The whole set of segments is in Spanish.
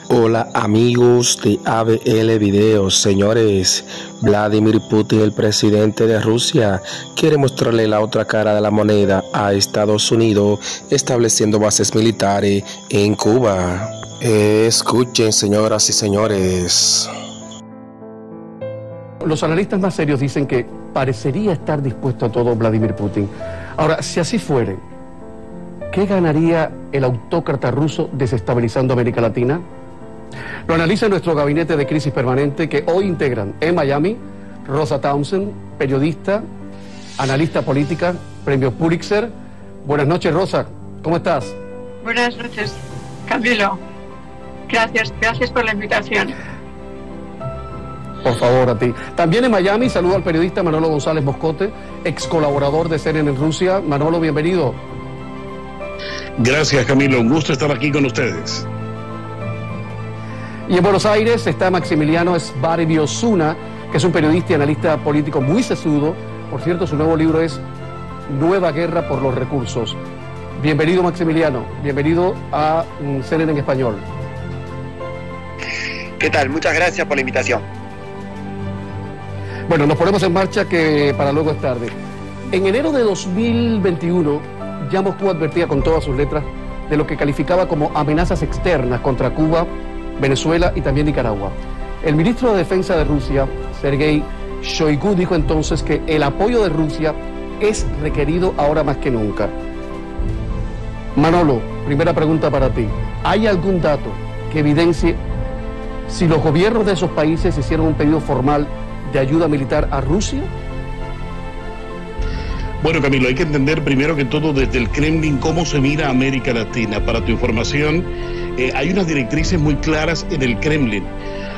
Hola amigos de ABL Videos. Señores, Vladimir Putin, el presidente de Rusia, quiere mostrarle la otra cara de la moneda a Estados Unidos, estableciendo bases militares en Cuba. Escuchen, señoras y señores. Los analistas más serios dicen que parecería estar dispuesto a todo Vladimir Putin. Ahora, si así fuere, ¿qué ganaría el autócrata ruso desestabilizando América Latina? Lo analiza nuestro gabinete de crisis permanente, que hoy integran en Miami Rosa Townsend, periodista, analista política, premio Pulitzer. Buenas noches, Rosa, ¿cómo estás? Buenas noches, Camilo. Gracias por la invitación. Por favor, a ti. También en Miami saludo al periodista Manolo González Moscote, ex colaborador de CNN en Rusia. Manolo, bienvenido. Gracias, Camilo, un gusto estar aquí con ustedes. Y en Buenos Aires está Maximiliano Svarvi Osuna, que es un periodista y analista político muy sesudo. Por cierto, su nuevo libro es Nueva Guerra por los Recursos. Bienvenido, Maximiliano. Bienvenido a CNN en Español. ¿Qué tal? Muchas gracias por la invitación. Bueno, nos ponemos en marcha, que para luego es tarde. En enero de 2021, ya Moscú advertía con todas sus letras de lo que calificaba como amenazas externas contra Cuba, Venezuela y también Nicaragua. El ministro de Defensa de Rusia, Sergei Shoigu, dijo entonces que el apoyo de Rusia es requerido ahora más que nunca. Manolo, primera pregunta para ti. ¿Hay algún dato que evidencie si los gobiernos de esos países hicieron un pedido formal de ayuda militar a Rusia? Bueno, Camilo, hay que entender primero que todo desde el Kremlin cómo se mira a América Latina. Para tu información, hay unas directrices muy claras en el Kremlin.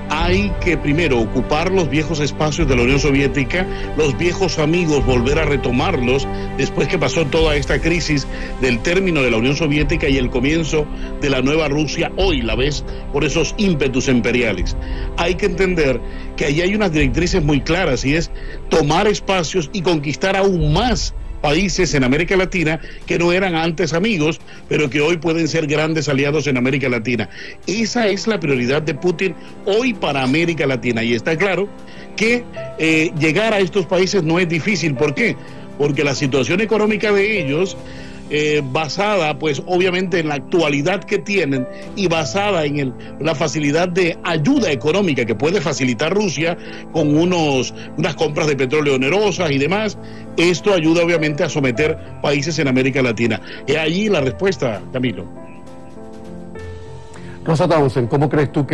Hay que primero ocupar los viejos espacios de la Unión Soviética, los viejos amigos, volver a retomarlos después que pasó toda esta crisis del término de la Unión Soviética y el comienzo de la nueva Rusia, hoy la ves por esos ímpetus imperiales. Hay que entender que ahí hay unas directrices muy claras, y es tomar espacios y conquistar aún más países en América Latina que no eran antes amigos, pero que hoy pueden ser grandes aliados en América Latina. Esa es la prioridad de Putin hoy para América Latina, y está claro que llegar a estos países no es difícil. ¿Por qué? Porque la situación económica de ellos, basada pues obviamente en la actualidad que tienen y basada en la facilidad de ayuda económica que puede facilitar Rusia con unas compras de petróleo onerosas y demás, esto ayuda obviamente a someter países en América Latina. Y allí la respuesta, Camilo. Rosa Townsend, ¿cómo crees tú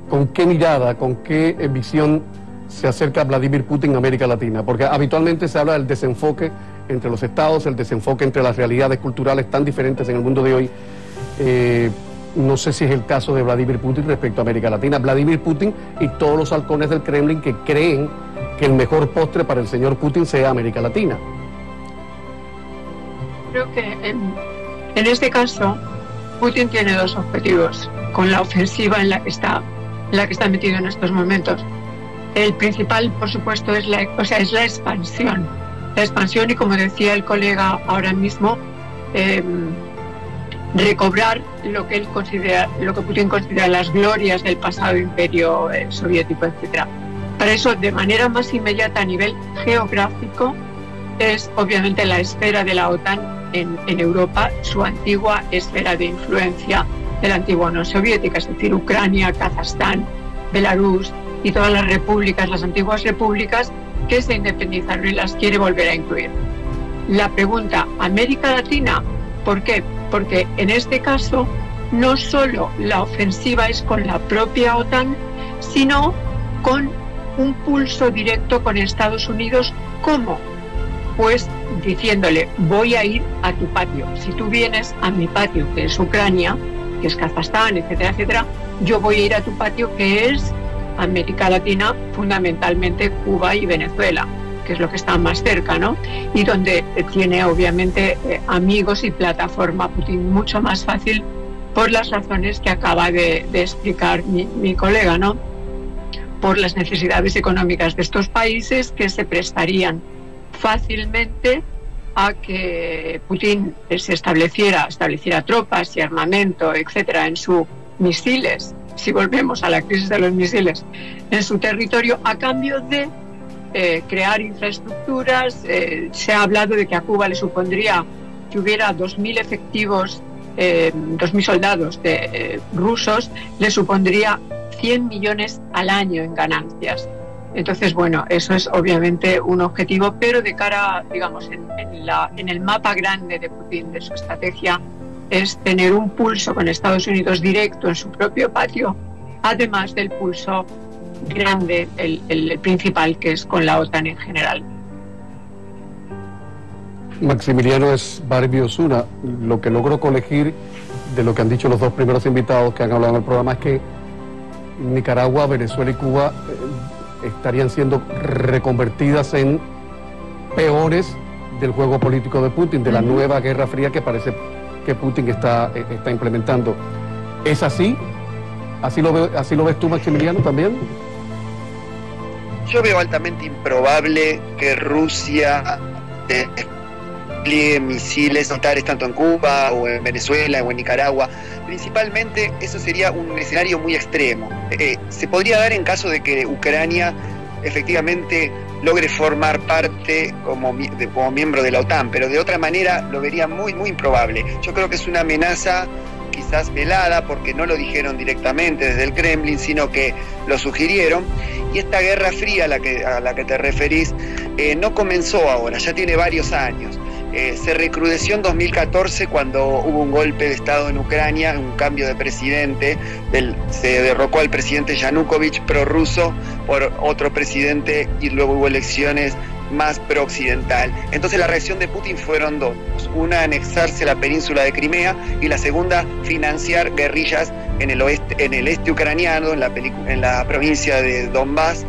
con qué mirada, con qué visión se acerca Vladimir Putin a América Latina? Porque habitualmente se habla del desenfoque entre los estados, el desenfoque entre las realidades culturales tan diferentes en el mundo de hoy. No sé si es el caso de Vladimir Putin respecto a América Latina. Vladimir Putin y todos los halcones del Kremlin que creen que el mejor postre para el señor Putin sea América Latina. Creo que en este caso Putin tiene dos objetivos con la ofensiva en la que está metido en estos momentos. El principal, por supuesto, es la expansión. La expansión, y como decía el colega ahora mismo, recobrar lo que Putin considera las glorias del pasado imperio soviético, etc. Para eso, de manera más inmediata a nivel geográfico, es obviamente la esfera de la OTAN en Europa, su antigua esfera de influencia de la antigua Unión Soviética, es decir, Ucrania, Kazajstán, Belarus y todas las repúblicas, las antiguas repúblicas que se independizaron, y las quiere volver a incluir. La pregunta, ¿América Latina? ¿Por qué? Porque en este caso no solo la ofensiva es con la propia OTAN, sino con un pulso directo con Estados Unidos. ¿Cómo? Pues diciéndole, voy a ir a tu patio. Si tú vienes a mi patio, que es Ucrania, que es Kazajstán, etcétera, etcétera, yo voy a ir a tu patio, que es América Latina, fundamentalmente Cuba y Venezuela, que es lo que está más cerca, ¿no? Y donde tiene obviamente amigos y plataforma Putin mucho más fácil, por las razones que acaba de explicar mi colega, ¿no? Por las necesidades económicas de estos países, que se prestarían fácilmente a que Putin estableciera tropas y armamento, etcétera, en su misiles, si volvemos a la crisis de los misiles, en su territorio a cambio de crear infraestructuras. Se ha hablado de que a Cuba le supondría que hubiera 2.000 efectivos, 2.000 soldados rusos, le supondría 100 millones al año en ganancias. Entonces, bueno, eso es obviamente un objetivo, pero de cara, digamos, en el mapa grande de Putin, de su estrategia, es tener un pulso con Estados Unidos directo en su propio patio, además del pulso grande, el principal, que es con la OTAN en general. Maximiliano Esbarbi Osuna, lo que logro colegir de lo que han dicho los dos primeros invitados que han hablado en el programa es que Nicaragua, Venezuela y Cuba estarían siendo reconvertidas en peones del juego político de Putin, de la nueva Guerra Fría que parece que Putin está implementando. ¿Es así? ¿Así lo ves tú, Maximiliano, también? Yo veo altamente improbable que Rusia despliegue misiles militares tanto en Cuba o en Venezuela o en Nicaragua. Principalmente eso sería un escenario muy extremo. Se podría dar en caso de que Ucrania efectivamente logre formar parte como miembro de la OTAN, pero de otra manera lo vería muy, muy improbable. Yo creo que es una amenaza quizás velada, porque no lo dijeron directamente desde el Kremlin, sino que lo sugirieron. Y esta Guerra Fría a la que te referís no comenzó ahora, ya tiene varios años. Se recrudeció en 2014 cuando hubo un golpe de Estado en Ucrania, un cambio de presidente, se derrocó al presidente Yanukovych prorruso por otro presidente y luego hubo elecciones más pro-occidental. Entonces la reacción de Putin fueron dos: una, anexarse la península de Crimea, y la segunda, financiar guerrillas en el este ucraniano, en la provincia de Donbass,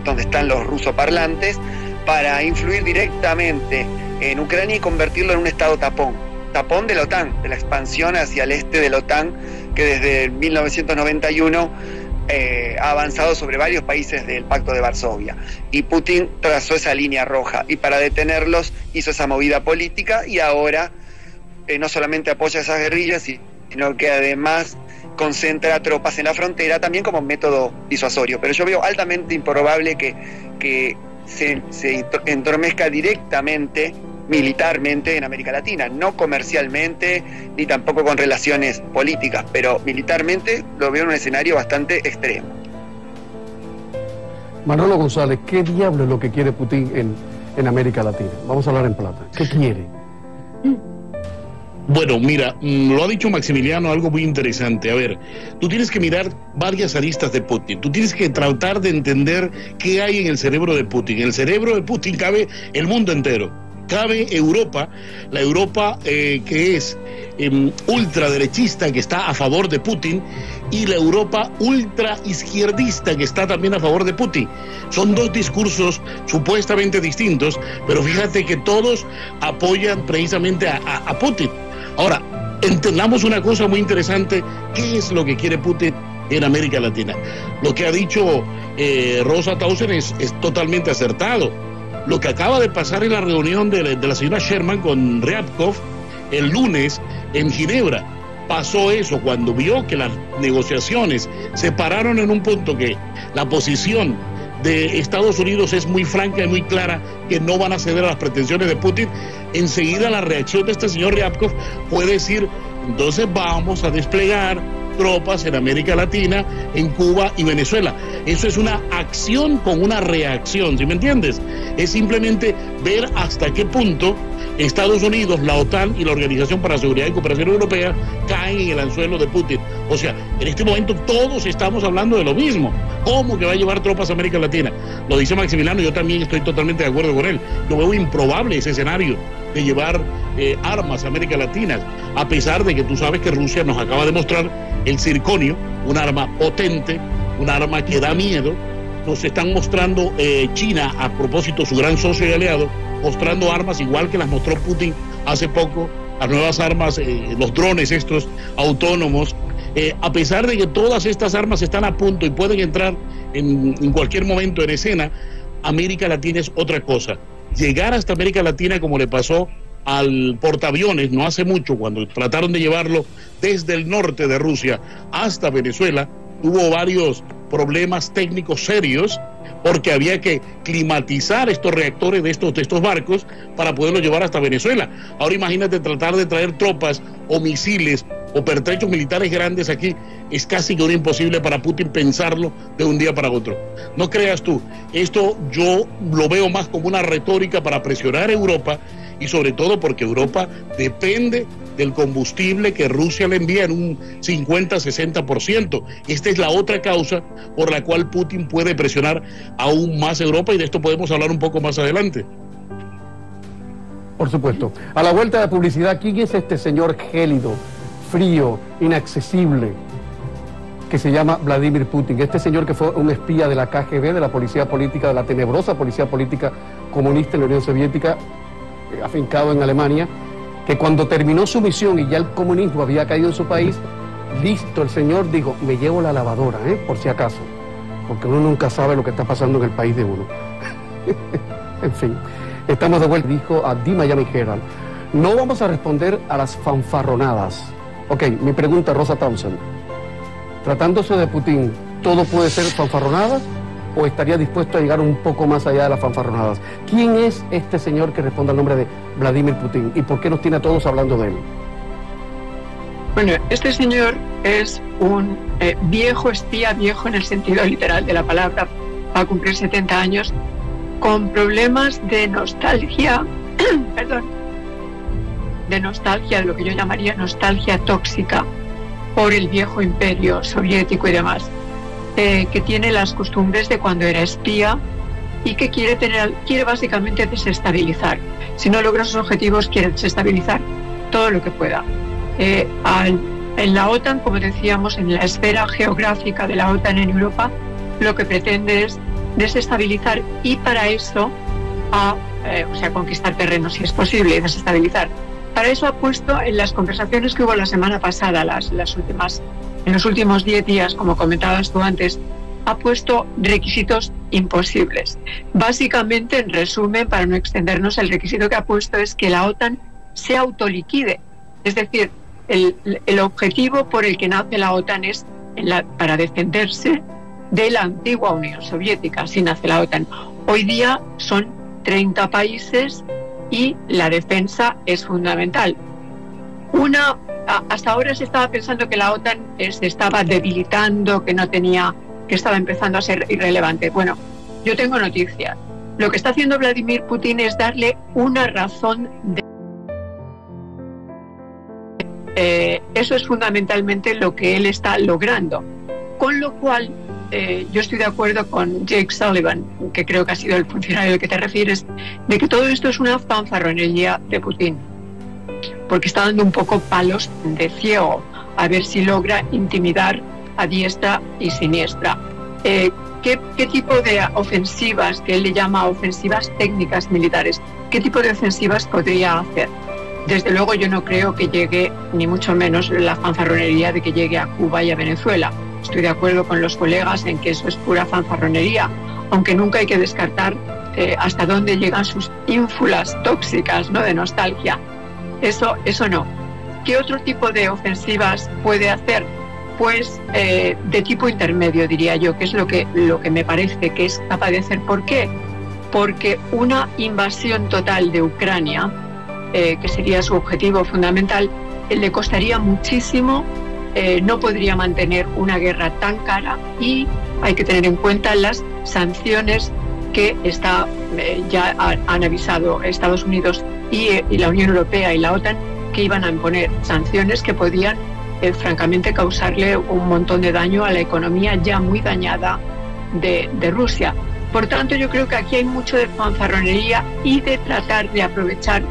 donde están los rusoparlantes, para influir directamente en Ucrania y convertirlo en un estado tapón de la OTAN, de la expansión hacia el este de la OTAN, que desde 1991 ha avanzado sobre varios países del Pacto de Varsovia. Y Putin trazó esa línea roja, y para detenerlos hizo esa movida política, y ahora no solamente apoya a esas guerrillas, sino que además concentra tropas en la frontera, también como método disuasorio. Pero yo veo altamente improbable que se entromezca directamente militarmente en América Latina, no comercialmente ni tampoco con relaciones políticas, pero militarmente lo veo en un escenario bastante extremo. Manolo González, ¿qué diablo es lo que quiere Putin en América Latina? Vamos a hablar en plata. ¿Qué quiere? Bueno, mira, lo ha dicho Maximiliano, algo muy interesante. A ver, tú tienes que mirar varias aristas de Putin. Tú tienes que tratar de entender qué hay en el cerebro de Putin. En el cerebro de Putin cabe el mundo entero. Cabe Europa, la Europa que es ultraderechista, que está a favor de Putin, y la Europa ultra izquierdista, que está también a favor de Putin. Son dos discursos supuestamente distintos, pero fíjate que todos apoyan precisamente a Putin. Ahora, entendamos una cosa muy interesante: ¿qué es lo que quiere Putin en América Latina? Lo que ha dicho Rosa Tausen es totalmente acertado. Lo que acaba de pasar en la reunión de la señora Sherman con Ryabkov el lunes en Ginebra, pasó eso cuando vio que las negociaciones se pararon en un punto que la posición de Estados Unidos es muy franca y muy clara, que no van a ceder a las pretensiones de Putin. Enseguida la reacción de este señor Ryabkov puede decir: entonces vamos a desplegar tropas en América Latina, en Cuba y Venezuela. Eso es una acción con una reacción, ¿sí me entiendes? Es simplemente ver hasta qué punto Estados Unidos, la OTAN y la Organización para la Seguridad y Cooperación Europea caen en el anzuelo de Putin. O sea, en este momento todos estamos hablando de lo mismo. ¿Cómo que va a llevar tropas a América Latina? Lo dice Maximiliano, yo también estoy totalmente de acuerdo con él. Yo veo improbable ese escenario de llevar armas a América Latina, a pesar de que tú sabes que Rusia nos acaba de mostrar el circonio, un arma potente, un arma que da miedo. Nos están mostrando China, a propósito, su gran socio y aliado, mostrando armas igual que las mostró Putin hace poco, las nuevas armas, los drones estos autónomos. A pesar de que todas estas armas están a punto y pueden entrar en cualquier momento en escena, América Latina es otra cosa. Llegar hasta América Latina, como le pasó al portaaviones no hace mucho, cuando trataron de llevarlo desde el norte de Rusia hasta Venezuela, tuvo varios problemas técnicos serios porque había que climatizar estos reactores de estos barcos para poderlos llevar hasta Venezuela. Ahora imagínate tratar de traer tropas o misiles o pertrechos militares grandes aquí, es casi que imposible para Putin pensarlo de un día para otro. No creas tú, esto yo lo veo más como una retórica para presionar a Europa, y sobre todo porque Europa depende del combustible que Rusia le envía en un 50-60%. Esta es la otra causa por la cual Putin puede presionar aún más a Europa, y de esto podemos hablar un poco más adelante. Por supuesto. A la vuelta de la publicidad, ¿quién es este señor gélido, frío, inaccesible, que se llama Vladimir Putin? Este señor que fue un espía de la KGB, de la policía política, de la tenebrosa policía política comunista en la Unión Soviética, afincado en Alemania, que cuando terminó su misión y ya el comunismo había caído en su país, listo, el señor dijo, me llevo la lavadora, por si acaso, porque uno nunca sabe lo que está pasando en el país de uno. En fin, estamos de vuelta, dijo a The Miami Herald. No vamos a responder a las fanfarronadas. Ok, mi pregunta, Rosa Thompson. Tratándose de Putin, ¿todo puede ser fanfarronadas o estaría dispuesto a llegar un poco más allá de las fanfarronadas? ¿Quién es este señor que responde al nombre de Vladimir Putin y por qué nos tiene a todos hablando de él? Bueno, este señor es un viejo espía, viejo en el sentido literal de la palabra, va a cumplir 70 años, con problemas de nostalgia, perdón, de nostalgia, de lo que yo llamaría nostalgia tóxica por el viejo imperio soviético y demás, que tiene las costumbres de cuando era espía y que quiere básicamente desestabilizar. Si no logra sus objetivos, quiere desestabilizar todo lo que pueda. En la OTAN, como decíamos, en la esfera geográfica de la OTAN en Europa, lo que pretende es desestabilizar, y para eso conquistar terrenos si es posible y desestabilizar. Para eso ha puesto, en las conversaciones que hubo la semana pasada, en los últimos 10 días, como comentabas tú antes, ha puesto requisitos imposibles. Básicamente, en resumen, para no extendernos, el requisito que ha puesto es que la OTAN se autoliquide. Es decir, el objetivo por el que nace la OTAN es para defenderse de la antigua Unión Soviética. Así nace la OTAN. Hoy día son 30 países y la defensa es fundamental. Hasta ahora se estaba pensando que la OTAN se estaba debilitando, que estaba empezando a ser irrelevante. Bueno, yo tengo noticias. Lo que está haciendo Vladimir Putin es darle una razón de... eso es fundamentalmente lo que él está logrando. Con lo cual, yo estoy de acuerdo con Jake Sullivan, que creo que ha sido el funcionario al que te refieres, de que todo esto es una fanfarronería de Putin, porque está dando un poco palos de ciego, a ver si logra intimidar a diestra y siniestra. ¿Qué tipo de ofensivas, que él le llama ofensivas técnicas militares, qué tipo de ofensivas podría hacer? Desde luego yo no creo que llegue, ni mucho menos la fanfarronería de que llegue a Cuba y a Venezuela. Estoy de acuerdo con los colegas en que eso es pura fanfarronería, aunque nunca hay que descartar hasta dónde llegan sus ínfulas tóxicas, ¿no?, de nostalgia. Eso no. ¿Qué otro tipo de ofensivas puede hacer? Pues de tipo intermedio, diría yo, que es lo que me parece que es capaz de hacer. ¿Por qué? Porque una invasión total de Ucrania, que sería su objetivo fundamental, le costaría muchísimo, no podría mantener una guerra tan cara, y hay que tener en cuenta las sanciones que ya han avisado Estados Unidos y la Unión Europea y la OTAN, que iban a imponer sanciones que podían francamente causarle un montón de daño a la economía ya muy dañada de Rusia. Por tanto, yo creo que aquí hay mucho de fanfarronería y de tratar de aprovechar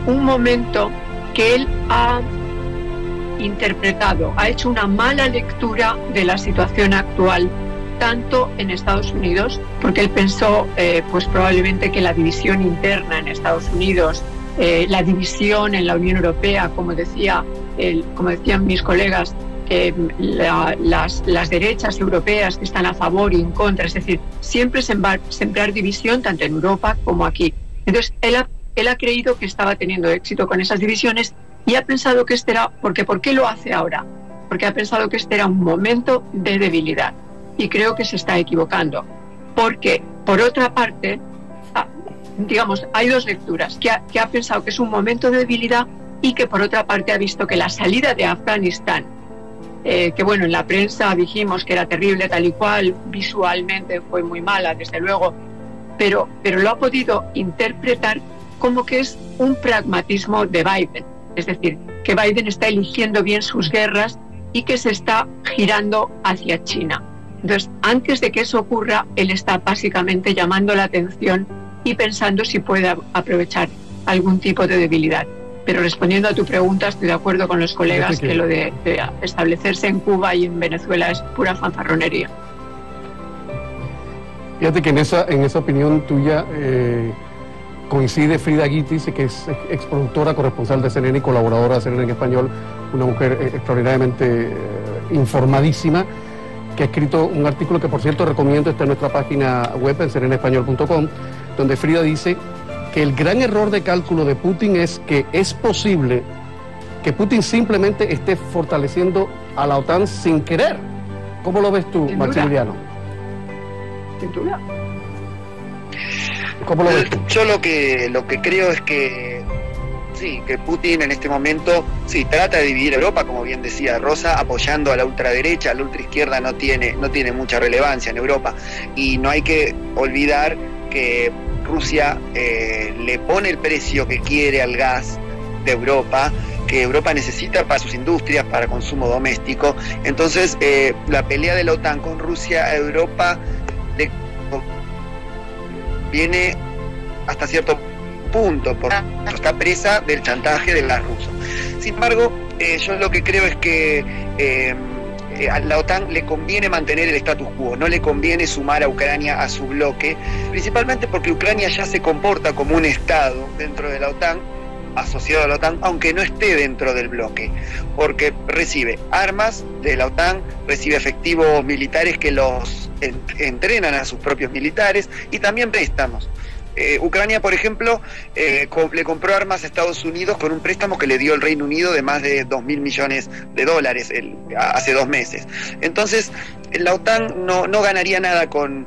un momento que él ha interpretado, ha hecho una mala lectura de la situación actual, tanto en Estados Unidos, porque él pensó pues probablemente que la división interna en Estados Unidos, la división en la Unión Europea, como decían mis colegas, las derechas europeas que están a favor y en contra, es decir, siempre sembrar división tanto en Europa como aquí. Entonces él ha él ha creído que estaba teniendo éxito con esas divisiones y ha pensado que este era, porque ¿por qué lo hace ahora? Porque ha pensado que este era un momento de debilidad y creo que se está equivocando, porque por otra parte, digamos, hay dos lecturas, que ha pensado que es un momento de debilidad y que por otra parte ha visto que la salida de Afganistán, que bueno, en la prensa dijimos que era terrible tal y cual, visualmente fue muy mala, desde luego, pero lo ha podido interpretar como que es un pragmatismo de Biden, es decir, que Biden está eligiendo bien sus guerras y que se está girando hacia China. Entonces, antes de que eso ocurra, él está básicamente llamando la atención y pensando si puede aprovechar algún tipo de debilidad. Pero respondiendo a tu pregunta, estoy de acuerdo con los colegas que lo de establecerse en Cuba y en Venezuela es pura fanfarronería. Fíjate que en esa opinión tuya coincide Frida Gitis, que es exproductora, corresponsal de CNN y colaboradora de CNN en español, una mujer extraordinariamente informadísima, que ha escrito un artículo que, por cierto, recomiendo, está en nuestra página web, en cnnespañol.com, donde Frida dice que el gran error de cálculo de Putin es que es posible que Putin simplemente esté fortaleciendo a la OTAN sin querer. ¿Cómo lo ves tú, Maximiliano? Sin duda. ¿Cómo lo ves tú? Yo lo que creo es que sí, que Putin en este momento sí trata de dividir Europa, como bien decía Rosa, apoyando a la ultraderecha. La ultraizquierda no tiene mucha relevancia en Europa, y no hay que olvidar que Rusia le pone el precio que quiere al gas de Europa, que Europa necesita para sus industrias, para consumo doméstico. Entonces, la pelea de la OTAN con Rusia a Europa viene hasta cierto punto, porque está presa del chantaje del gas ruso. Sin embargo, yo lo que creo es que a la OTAN le conviene mantener el status quo, no le conviene sumar a Ucrania a su bloque, principalmente porque Ucrania ya se comporta como un estado dentro de la OTAN, asociado a la OTAN, aunque no esté dentro del bloque, porque recibe armas de la OTAN, recibe efectivos militares que los entrenan a sus propios militares, y también préstamos. Ucrania, por ejemplo, le compró armas a Estados Unidos con un préstamo que le dio el Reino Unido de más de 2.000 millones de dólares hace 2 meses. Entonces, la OTAN no ganaría nada con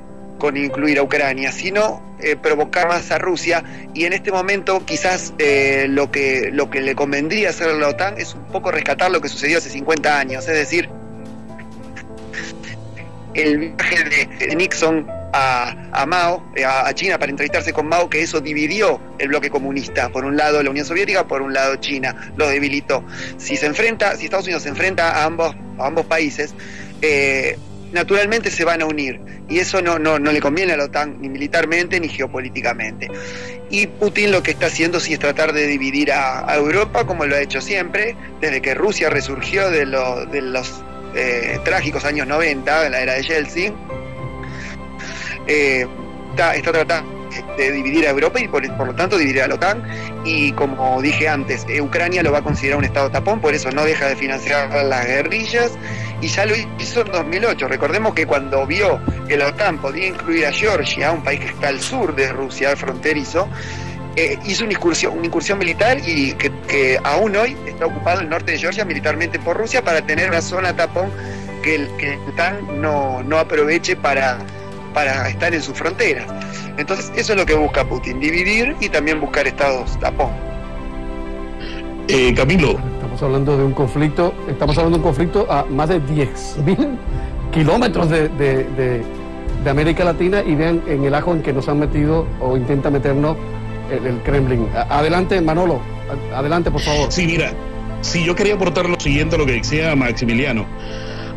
incluir a Ucrania, sino provocar más a Rusia, y en este momento quizás lo que le convendría hacer a la OTAN es un poco rescatar lo que sucedió hace 50 años, es decir, el viaje de Nixon a Mao, a China, para entrevistarse con Mao, que eso dividió el bloque comunista, por un lado la Unión Soviética, por un lado China, lo debilitó. Si Estados Unidos se enfrenta a ambos países, naturalmente se van a unir, y eso no le conviene a la OTAN, ni militarmente ni geopolíticamente. Y Putin lo que está haciendo sí es tratar de dividir a Europa, como lo ha hecho siempre, desde que Rusia resurgió de los trágicos años 90, en la era de Yeltsin. Está tratando de dividir a Europa y por lo tanto dividir a la OTAN, y como dije antes, Ucrania lo va a considerar un estado tapón, por eso no deja de financiar las guerrillas, y ya lo hizo en 2008. Recordemos que cuando vio que la OTAN podía incluir a Georgia, un país que está al sur de Rusia, fronterizo, hizo una incursión militar, y que aún hoy está ocupado el norte de Georgia militarmente por Rusia, para tener una zona tapón que la OTAN no aproveche para estar en sus fronteras. Entonces, eso es lo que busca Putin, dividir y también buscar estados tapón. Camilo. Estamos hablando de un conflicto a más de 10.000 kilómetros de América Latina, y vean en el ajo en que nos han metido o intenta meternos el Kremlin. Adelante, Manolo, adelante, por favor. Sí, mira, yo quería aportar lo siguiente a lo que decía Maximiliano.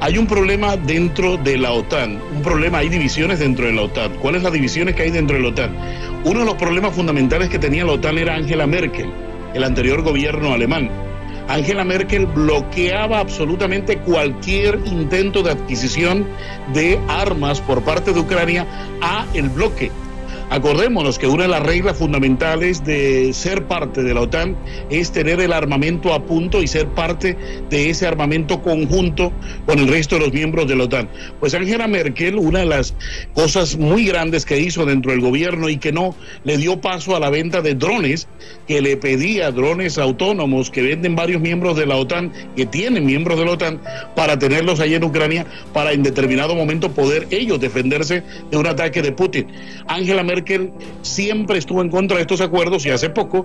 Hay un problema dentro de la OTAN, hay divisiones dentro de la OTAN. ¿Cuáles las divisiones que hay dentro de la OTAN? Uno de los problemas fundamentales que tenía la OTAN era Angela Merkel, el anterior gobierno alemán. Angela Merkel bloqueaba absolutamente cualquier intento de adquisición de armas por parte de Ucrania a el bloque. Acordémonos que una de las reglas fundamentales de ser parte de la OTAN es tener el armamento a punto y ser parte de ese armamento conjunto con el resto de los miembros de la OTAN. Pues Angela Merkel, una de las cosas muy grandes que hizo dentro del gobierno y que no le dio paso a la venta de drones, que le pedía drones autónomos que venden varios miembros de la OTAN, que tienen miembros de la OTAN, para tenerlos allí en Ucrania, para en determinado momento poder ellos defenderse de un ataque de Putin. Angela Merkel siempre estuvo en contra de estos acuerdos y hace poco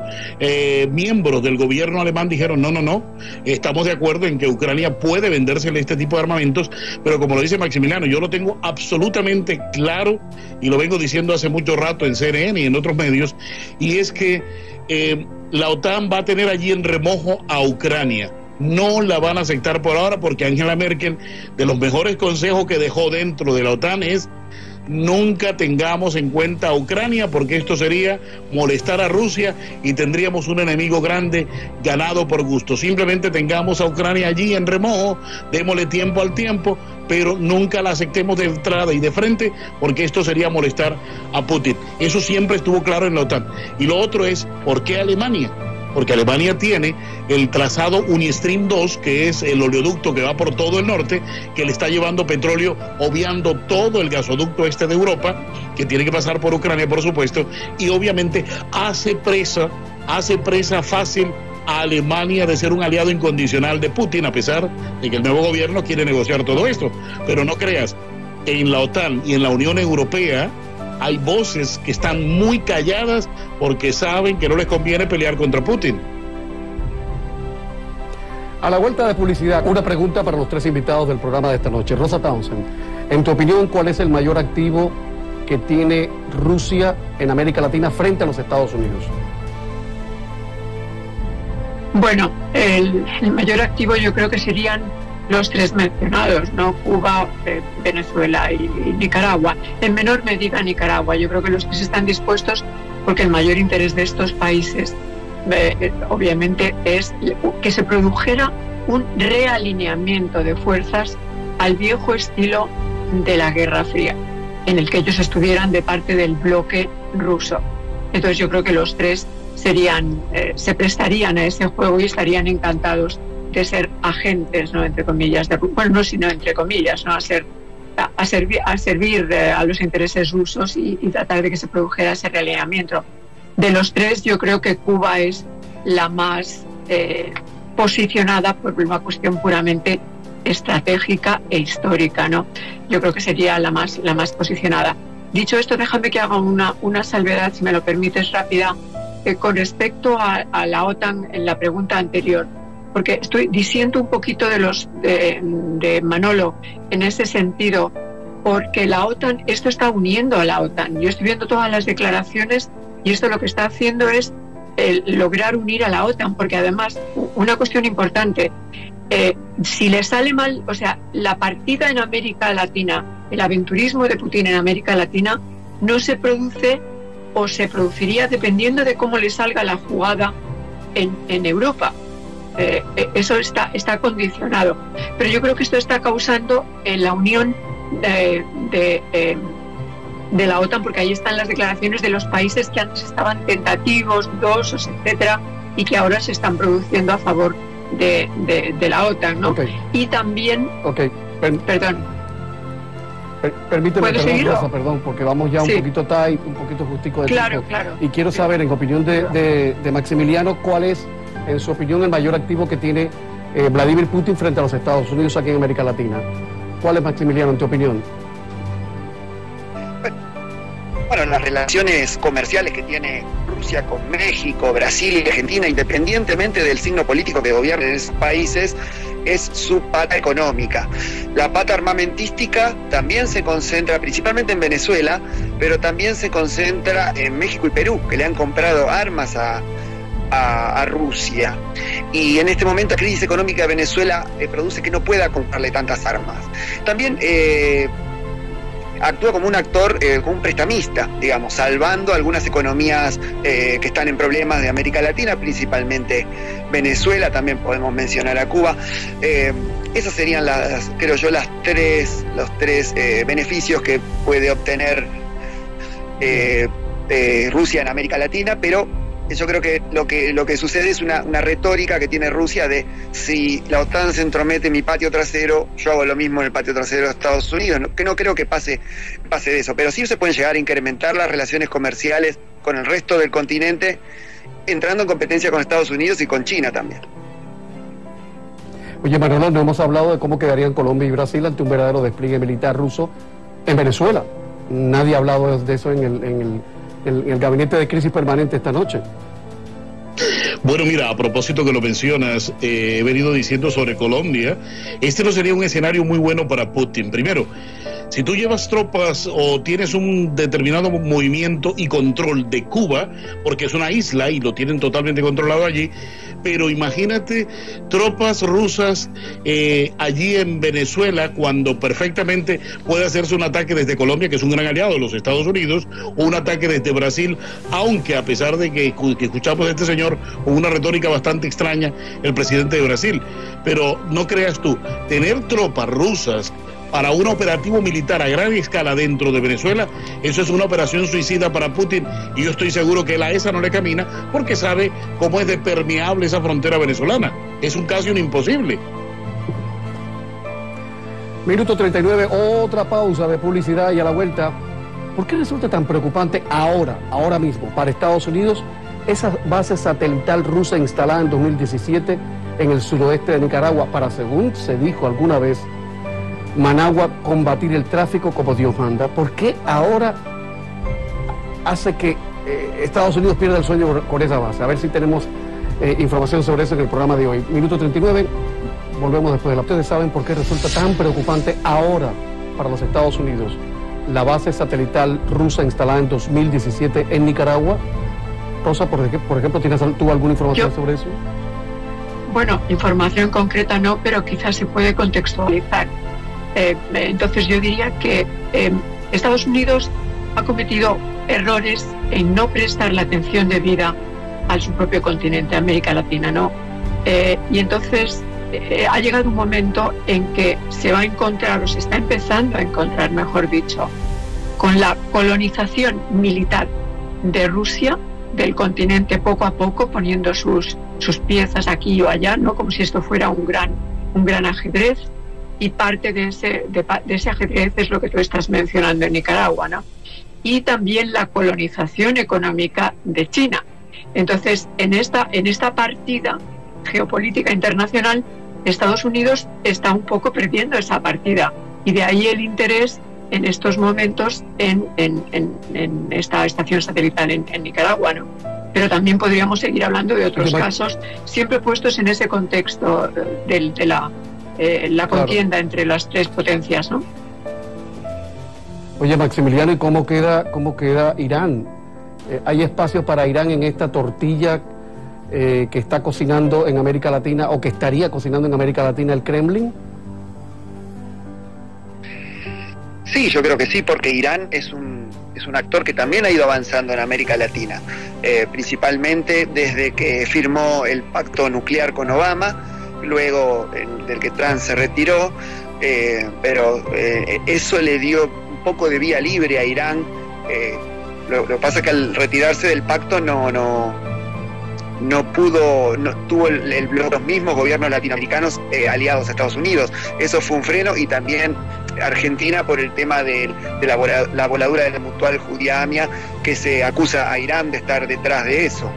miembros del gobierno alemán dijeron no, estamos de acuerdo en que Ucrania puede vendérsele este tipo de armamentos, pero como lo dice Maximiliano, yo lo tengo absolutamente claro y lo vengo diciendo hace mucho rato en CNN y en otros medios, y es que la OTAN va a tener allí en remojo a Ucrania. No la van a aceptar por ahora porque Angela Merkel, de los mejores consejos que dejó dentro de la OTAN es: nunca tengamos en cuenta a Ucrania porque esto sería molestar a Rusia y tendríamos un enemigo grande ganado por gusto. Simplemente tengamos a Ucrania allí en remojo, démosle tiempo al tiempo, pero nunca la aceptemos de entrada y de frente porque esto sería molestar a Putin. Eso siempre estuvo claro en la OTAN. Y lo otro es, ¿por qué Alemania? Porque Alemania tiene el trazado Unistream 2, que es el oleoducto que va por todo el norte, que le está llevando petróleo, obviando todo el gasoducto este de Europa, que tiene que pasar por Ucrania, por supuesto, y obviamente hace presa fácil a Alemania de ser un aliado incondicional de Putin, a pesar de que el nuevo gobierno quiere negociar todo esto. Pero no creas, en la OTAN y en la Unión Europea hay voces que están muy calladas porque saben que no les conviene pelear contra Putin. A la vuelta de publicidad, una pregunta para los tres invitados del programa de esta noche. Rosa Townsend, en tu opinión, ¿cuál es el mayor activo que tiene Rusia en América Latina frente a los Estados Unidos? Bueno, el mayor activo yo creo que serían los tres mencionados, ¿no? Cuba, Venezuela y Nicaragua. En menor medida Nicaragua. Yo creo que los tres están dispuestos porque el mayor interés de estos países obviamente es que se produjera un realineamiento de fuerzas al viejo estilo de la Guerra Fría, en el que ellos estuvieran de parte del bloque ruso. Entonces yo creo que los tres se prestarían a ese juego y estarían encantados de ser agentes, ¿no? Entre comillas, bueno, no sino entre comillas, ¿no? A servir a los intereses rusos y tratar de que se produjera ese realineamiento. De los tres, yo creo que Cuba es la más posicionada por una cuestión puramente estratégica e histórica, ¿no? Yo creo que sería la más posicionada. Dicho esto, déjame que haga una salvedad, si me lo permites, rápida, con respecto a la OTAN en la pregunta anterior, porque disiento un poquito de Manolo en ese sentido, porque la OTAN, esto está uniendo a la OTAN. Yo estoy viendo todas las declaraciones y esto lo que está haciendo es lograr unir a la OTAN, porque además, una cuestión importante, si le sale mal, o sea, la partida en América Latina, el aventurismo de Putin en América Latina, no se produce o se produciría dependiendo de cómo le salga la jugada en Europa. Eso está condicionado. Pero yo creo que esto está causando la unión de la OTAN, porque ahí están las declaraciones de los países que antes estaban tentativos, dudosos, etcétera, y que ahora se están produciendo a favor de la OTAN, ¿no? Okay. Y también... Perdón. Permíteme, perdón, porque vamos ya un poquito tight, un poquito justico de tiempo. Claro. Y quiero saber, en opinión de Maximiliano, ¿cuál es, en su opinión, el mayor activo que tiene Vladimir Putin frente a los Estados Unidos aquí en América Latina? ¿Cuál es, Maximiliano, en tu opinión? Bueno, las relaciones comerciales que tiene Rusia con México, Brasil y Argentina, independientemente del signo político que gobierne en esos países, es su pata económica. La pata armamentística también se concentra principalmente en Venezuela, pero también se concentra en México y Perú, que le han comprado armas a Rusia. Y en este momento la crisis económica de Venezuela produce que no pueda comprarle tantas armas. También actúa como un actor, como un prestamista, digamos, salvando algunas economías que están en problemas de América Latina, principalmente Venezuela, también podemos mencionar a Cuba. Esas serían creo yo, los tres beneficios que puede obtener Rusia en América Latina, pero yo creo que lo que sucede es una retórica que tiene Rusia de si la OTAN se entromete en mi patio trasero, yo hago lo mismo en el patio trasero de Estados Unidos, que no creo que pase de eso, pero sí se pueden llegar a incrementar las relaciones comerciales con el resto del continente, entrando en competencia con Estados Unidos y con China también. Oye, Manolo, no hemos hablado de cómo quedarían Colombia y Brasil ante un verdadero despliegue militar ruso en Venezuela. Nadie ha hablado de eso en el gabinete de crisis permanente esta noche. Bueno, mira, a propósito que lo mencionas, he venido diciendo sobre Colombia, este no sería un escenario muy bueno para Putin. Primero, si tú llevas tropas o tienes un determinado movimiento y control de Cuba, porque es una isla y lo tienen totalmente controlado allí, pero imagínate tropas rusas allí en Venezuela, cuando perfectamente puede hacerse un ataque desde Colombia, que es un gran aliado de los Estados Unidos, o un ataque desde Brasil, aunque a pesar de que escuchamos a este señor con una retórica bastante extraña, el presidente de Brasil, pero no creas tú, tener tropas rusas para un operativo militar a gran escala dentro de Venezuela, eso es una operación suicida para Putin, y yo estoy seguro que él a esa no le camina, porque sabe cómo es de permeable esa frontera venezolana. Es un casi un imposible. Minuto 39, otra pausa de publicidad y a la vuelta. ¿Por qué resulta tan preocupante ahora mismo, para Estados Unidos, esa base satelital rusa instalada en 2017 en el suroeste de Nicaragua para, según se dijo alguna vez, Managua, combatir el tráfico como Dios manda? ¿Por qué ahora hace que Estados Unidos pierda el sueño con esa base? A ver si tenemos información sobre eso en el programa de hoy. Minuto 39, volvemos después de la... Ustedes saben por qué resulta tan preocupante ahora para los Estados Unidos la base satelital rusa instalada en 2017 en Nicaragua. Rosa, por ejemplo, ¿tienes tú alguna información sobre eso? Bueno, información concreta no, pero quizás se puede contextualizar. Entonces yo diría que Estados Unidos ha cometido errores en no prestar la atención debida a su propio continente, América Latina, ¿no? Y entonces ha llegado un momento en que se va a encontrar, o se está empezando a encontrar, mejor dicho, con la colonización militar de Rusia, del continente, poco a poco, poniendo sus piezas aquí o allá, ¿no? Como si esto fuera un gran ajedrez. Y parte de ese ajedrez es lo que tú estás mencionando en Nicaragua, ¿no? Y también la colonización económica de China. Entonces, en esta partida geopolítica internacional, Estados Unidos está un poco perdiendo esa partida. Y de ahí el interés en estos momentos en esta estación satelital en Nicaragua, ¿no? Pero también podríamos seguir hablando de otros casos, siempre puestos en ese contexto de la contienda entre las tres potencias, ¿no? Oye, Maximiliano, ¿y cómo queda Irán? ¿Hay espacio para Irán en esta tortilla que está cocinando en América Latina, o que estaría cocinando en América Latina el Kremlin? Sí, yo creo que sí, porque Irán es un actor que también ha ido avanzando en América Latina, principalmente desde que firmó el pacto nuclear con Obama, luego del que Trump se retiró, pero eso le dio un poco de vía libre a Irán. Lo que pasa es que al retirarse del pacto no tuvo los mismos gobiernos latinoamericanos aliados a Estados Unidos. Eso fue un freno, y también Argentina por el tema de la voladura de la mutual Judia-AMIA, que se acusa a Irán de estar detrás de eso.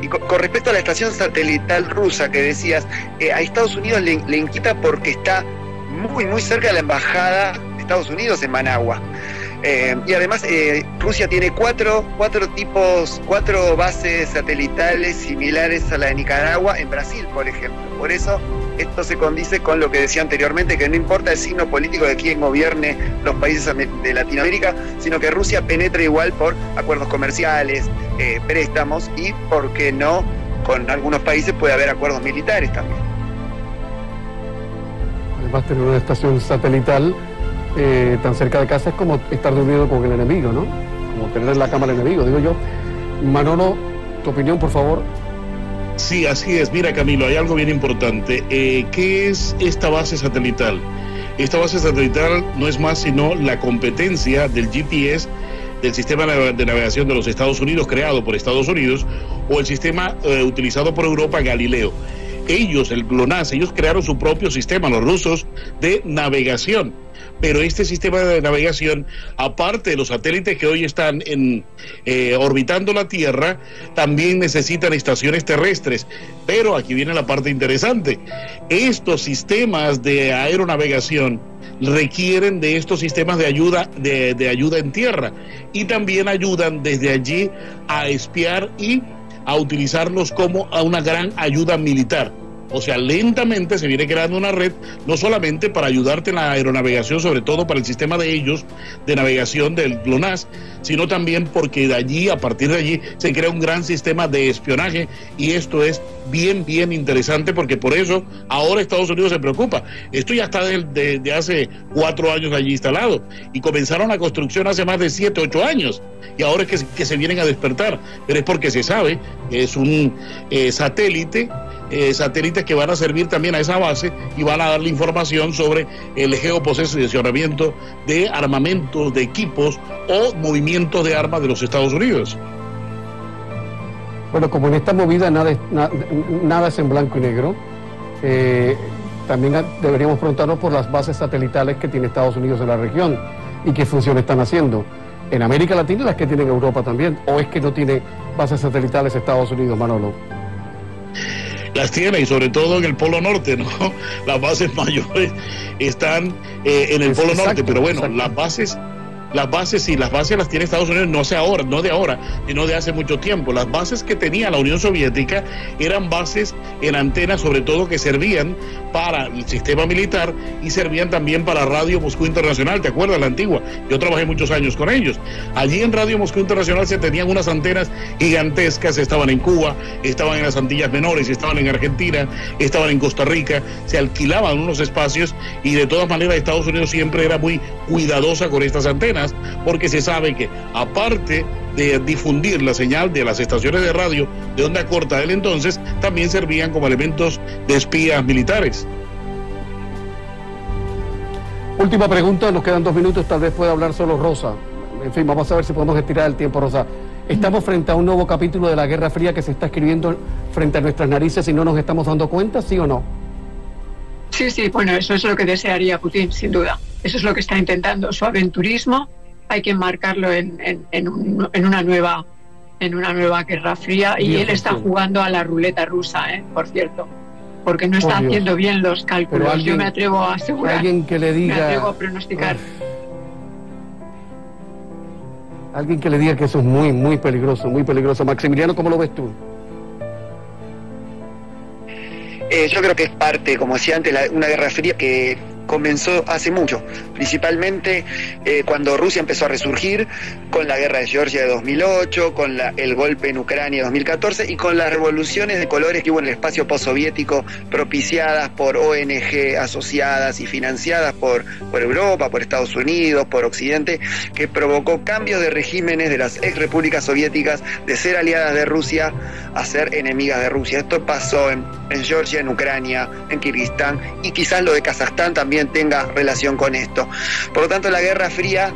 Y con respecto a la estación satelital rusa que decías, a Estados Unidos le inquieta porque está muy muy cerca de la embajada de Estados Unidos en Managua. Y además Rusia tiene cuatro bases satelitales similares a la de Nicaragua en Brasil, por ejemplo. Por eso esto se condice con lo que decía anteriormente, que no importa el signo político de quién gobierne los países de Latinoamérica, sino que Rusia penetra igual por acuerdos comerciales, préstamos, y, ¿por qué no?, con algunos países puede haber acuerdos militares también. Además, tener una estación satelital tan cerca de casa es como estar dormido con el enemigo, ¿no? Como tener en la cama al enemigo, digo yo. Manolo, tu opinión, por favor. Sí, así es. Mira, Camilo, hay algo bien importante. ¿Qué es esta base satelital? Esta base satelital no es más sino la competencia del GPS del sistema de navegación de los Estados Unidos, creado por Estados Unidos, o el sistema utilizado por Europa, Galileo. Ellos, el GLONASS, ellos crearon su propio sistema, los rusos, de navegación. Pero este sistema de navegación, aparte de los satélites que hoy están orbitando la Tierra, también necesitan estaciones terrestres. Pero aquí viene la parte interesante. Estos sistemas de aeronavegación requieren de estos sistemas de ayuda, de ayuda en tierra, y también ayudan desde allí a espiar y a utilizarlos como a una gran ayuda militar. O sea, lentamente se viene creando una red, no solamente para ayudarte en la aeronavegación, sobre todo para el sistema de ellos, de navegación del GLONASS, sino también porque de allí, a partir de allí, se crea un gran sistema de espionaje, y esto es bien, bien interesante, porque por eso ahora Estados Unidos se preocupa. Esto ya está de hace 4 años allí instalado, y comenzaron la construcción hace más de 7, 8 años, y ahora es que se vienen a despertar, pero es porque se sabe que es un satélites que van a servir también a esa base y van a darle información sobre el geoposicionamiento de armamentos, de equipos o movimientos de armas de los Estados Unidos. Bueno, como en esta movida nada es en blanco y negro, también deberíamos preguntarnos por las bases satelitales que tiene Estados Unidos en la región y qué función están haciendo. En América Latina, las que tiene Europa también, o es que no tiene bases satelitales Estados Unidos, Manolo. Las tiene, y sobre todo en el Polo Norte, ¿no? Las bases mayores están en el Polo Norte, pero bueno, las bases las tiene Estados Unidos, no de ahora, sino de hace mucho tiempo. Las bases que tenía la Unión Soviética eran bases en antenas, sobre todo, que servían para el sistema militar y servían también para Radio Moscú Internacional. ¿Te acuerdas, la antigua? Yo trabajé muchos años con ellos. Allí en Radio Moscú Internacional se tenían unas antenas gigantescas, estaban en Cuba, estaban en las Antillas Menores, estaban en Argentina, estaban en Costa Rica, se alquilaban unos espacios, y de todas maneras Estados Unidos siempre era muy cuidadosa con estas antenas, porque se sabe que, aparte de difundir la señal de las estaciones de radio de onda corta del entonces, también servían como elementos de espías militares. Última pregunta, nos quedan 2 minutos, tal vez pueda hablar solo Rosa. En fin, vamos a ver si podemos estirar el tiempo, Rosa. Estamos frente a un nuevo capítulo de la Guerra Fría que se está escribiendo frente a nuestras narices y no nos estamos dando cuenta, ¿sí o no? Sí, bueno, eso es lo que desearía Putin, sin duda. Eso es lo que está intentando. Su aventurismo hay que enmarcarlo en una nueva Guerra Fría, y él está jugando a la ruleta rusa, por cierto, porque no está haciendo bien los cálculos. Yo me atrevo a asegurar, alguien que le diga, me atrevo a pronosticar. Alguien que le diga que eso es muy, muy peligroso, muy peligroso. Maximiliano, ¿cómo lo ves tú? Yo creo que es parte, como decía antes, una guerra fría que comenzó hace mucho, principalmente cuando Rusia empezó a resurgir con la guerra de Georgia de 2008, con el golpe en Ucrania de 2014 y con las revoluciones de colores que hubo en el espacio postsoviético, propiciadas por ONG asociadas y financiadas por Europa, por Estados Unidos, por Occidente, que provocó cambios de regímenes de las ex repúblicas soviéticas de ser aliadas de Rusia a ser enemigas de Rusia. Esto pasó en Georgia, en Ucrania, en Kirguistán, y quizás lo de Kazajstán también tenga relación con esto. Por lo tanto, la Guerra Fría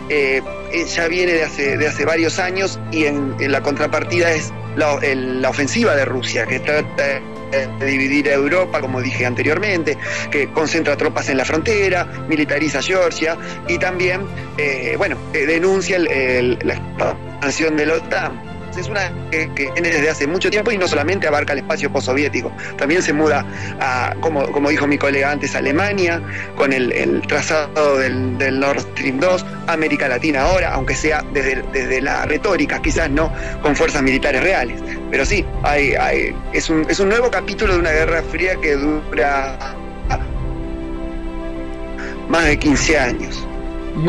ya viene de hace varios años, y en la contrapartida es la ofensiva de Rusia, que trata de dividir a Europa, como dije anteriormente, que concentra tropas en la frontera, militariza Georgia, y también denuncia la expansión de la OTAN. Es una que viene desde hace mucho tiempo, y no solamente abarca el espacio postsoviético, también se muda a, como dijo mi colega antes, Alemania, con el trazado del Nord Stream 2, América Latina ahora, aunque sea desde la retórica, quizás no con fuerzas militares reales, pero sí, es un nuevo capítulo de una guerra fría que dura más de 15 años. Y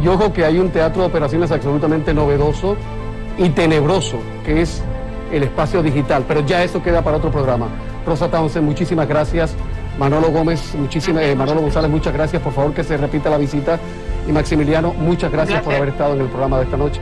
ojo que hay un teatro de operaciones absolutamente novedoso y tenebroso, que es el espacio digital, pero ya eso queda para otro programa. Rosa Townsend, muchísimas gracias. Manolo González, muchas gracias. Por favor, que se repita la visita. Y Maximiliano, muchas gracias por haber estado en el programa de esta noche.